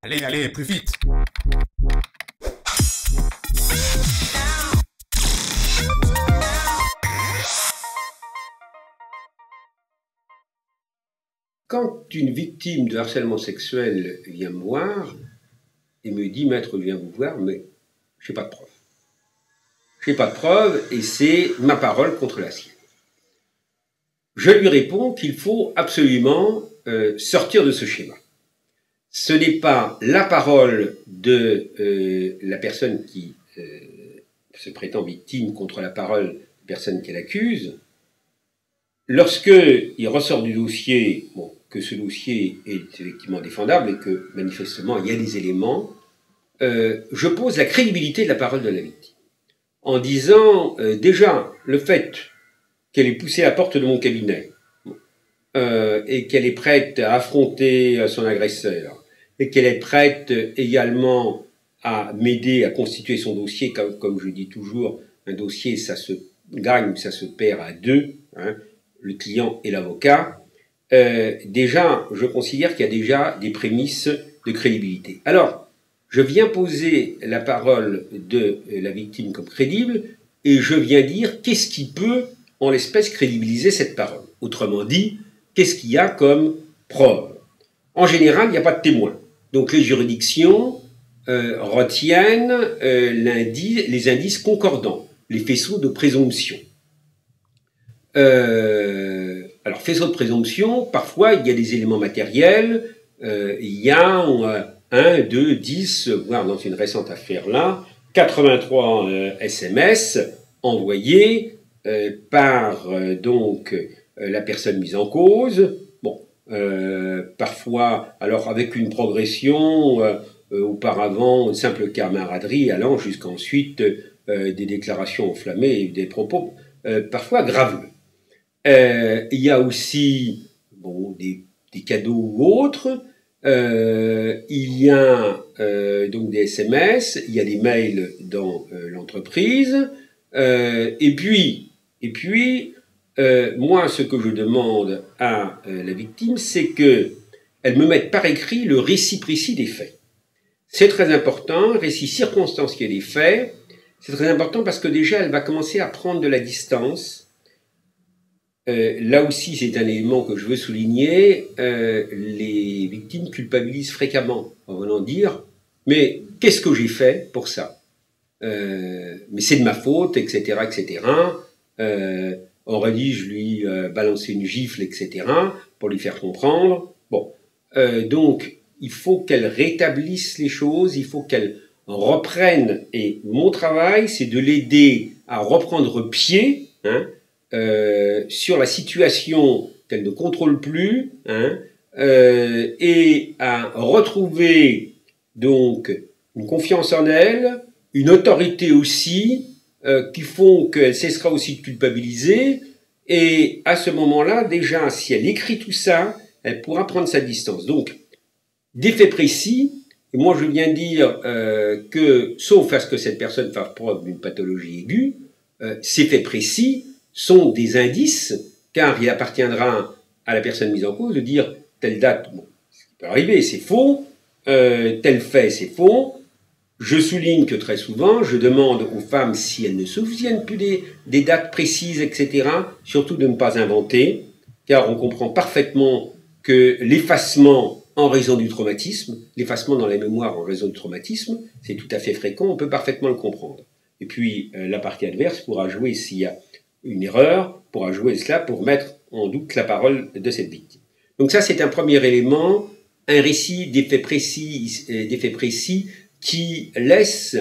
Allez, allez, plus vite. Quand une victime de harcèlement sexuel vient me voir et me dit « Maître, je viens vous voir, mais je n'ai pas de preuve. Je n'ai pas de preuve et c'est ma parole contre la sienne. » Je lui réponds qu'il faut absolument sortir de ce schéma. Ce n'est pas la parole de la personne qui se prétend victime contre la parole de la personne qu'elle accuse. Lorsqu'il ressort du dossier, bon, que ce dossier est effectivement défendable et que manifestement il y a des éléments, je pose la crédibilité de la parole de la victime. En disant déjà le fait qu'elle est poussée à la porte de mon cabinet et qu'elle est prête à affronter son agresseur et qu'elle est prête également à m'aider à constituer son dossier, comme je dis toujours, un dossier ça se gagne, ça se perd à deux, hein, le client et l'avocat, déjà je considère qu'il y a déjà des prémices de crédibilité. Alors, je viens poser la parole de la victime comme crédible et je viens dire qu'est-ce qui peut, en l'espèce, crédibiliser cette parole. Autrement dit, qu'est-ce qu'il y a comme preuve? En général, il n'y a pas de témoin. Donc les juridictions retiennent les indices concordants, les faisceaux de présomption. Alors, faisceaux de présomption, parfois il y a des éléments matériels, il y a 1, 2, 10, voire dans une récente affaire là, 83 SMS envoyés par donc la personne mise en cause. Bon, parfois, alors avec une progression, auparavant, une simple camaraderie allant jusqu'ensuite des déclarations enflammées et des propos parfois graveux. Il y a aussi bon, des cadeaux ou autres. Il y a donc des SMS, il y a des mails dans l'entreprise, et puis moi ce que je demande à la victime, c'est qu'elle me mette par écrit le récit précis des faits. C'est très important, récit circonstancié des faits, c'est très important parce que déjà elle va commencer à prendre de la distance. Là aussi, c'est un élément que je veux souligner, les victimes culpabilisent fréquemment en venant dire « mais qu'est-ce que j'ai fait pour ça mais c'est de ma faute, etc. etc. » Aurait dit « je lui balançais une gifle, etc. » pour lui faire comprendre. Bon, donc, il faut qu'elle rétablisse les choses, il faut qu'elle reprenne, et mon travail, c'est de l'aider à reprendre pied, hein, sur la situation qu'elle ne contrôle plus, hein, et à retrouver donc une confiance en elle, une autorité aussi, qui font qu'elle cessera aussi de culpabiliser, et à ce moment-là, déjà, si elle écrit tout ça, elle pourra prendre sa distance. Donc, des faits précis, et moi je viens dire que, sauf à ce que cette personne fasse preuve d'une pathologie aiguë, ces faits précis sont des indices, car il appartiendra à la personne mise en cause de dire telle date, bon, ce qui peut arriver, c'est faux, tel fait, c'est faux. Je souligne que très souvent, je demande aux femmes, si elles ne se souviennent plus des dates précises, etc., surtout de ne pas inventer, car on comprend parfaitement que l'effacement en raison du traumatisme, l'effacement dans la mémoire en raison du traumatisme, c'est tout à fait fréquent, on peut parfaitement le comprendre. Et puis, la partie adverse pourra jouer s'il y a une erreur, pourra jouer cela pour mettre en doute la parole de cette victime. Donc ça, c'est un premier élément, un récit des faits précis qui laisse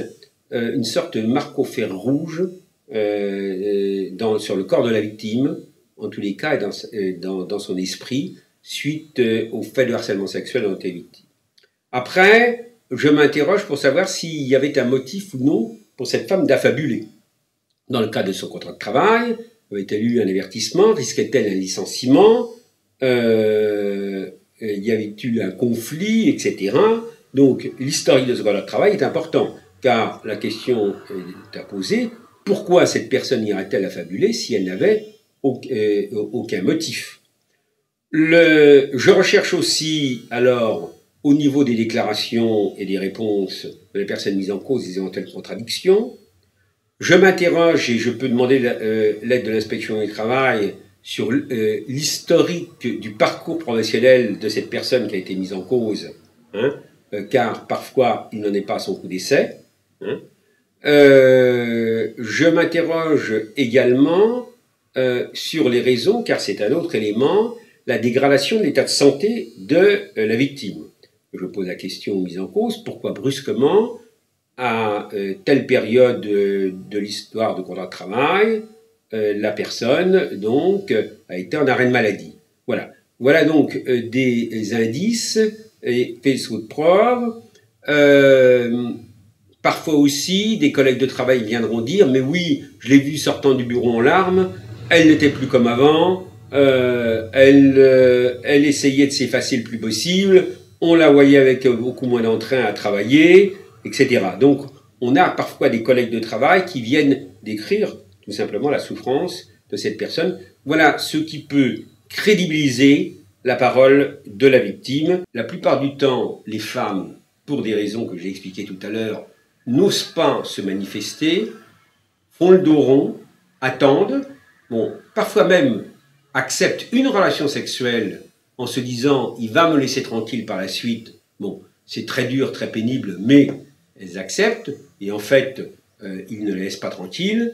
une sorte de marque au fer rouge sur le corps de la victime, en tous les cas, et dans son esprit, suite au fait de harcèlement sexuel dont elle est victime. Après, je m'interroge pour savoir s'il y avait un motif ou non pour cette femme d'affabuler. Dans le cas de son contrat de travail, avait-elle eu un avertissement? Risquait-elle un licenciement? Y avait-il un conflit, etc. Donc, l'historique de ce contrat de travail est important, car la question est à poser, pourquoi cette personne irait-elle affabuler si elle n'avait aucun motif? Je recherche aussi, alors, au niveau des déclarations et des réponses de la personne mise en cause, des éventuelles contradictions. Je m'interroge et je peux demander l'aide de l'inspection du travail sur l'historique du parcours professionnel de cette personne qui a été mise en cause, hein, car parfois il n'en est pas à son coup d'essai. Hein. Je m'interroge également sur les raisons, car c'est un autre élément, la dégradation de l'état de santé de la victime. Je pose la question aux mises en cause, pourquoi brusquement, à telle période de l'histoire de contrat de travail, la personne donc a été en arrêt de maladie. Voilà. Voilà donc des indices et faisceaux de preuves. Parfois aussi, des collègues de travail viendront dire « Mais oui, je l'ai vue sortant du bureau en larmes, elle n'était plus comme avant, elle essayait de s'effacer le plus possible, on la voyait avec beaucoup moins d'entrain à travailler, etc. » Donc, on a parfois des collègues de travail qui viennent décrire tout simplement la souffrance de cette personne. Voilà ce qui peut crédibiliser la parole de la victime. La plupart du temps, les femmes, pour des raisons que j'ai expliquées tout à l'heure, n'osent pas se manifester, font le dos rond, attendent, bon, parfois même acceptent une relation sexuelle en se disant « il va me laisser tranquille par la suite ». Bon, c'est très dur, très pénible, mais elles acceptent, et en fait, ils ne les laissent pas tranquilles.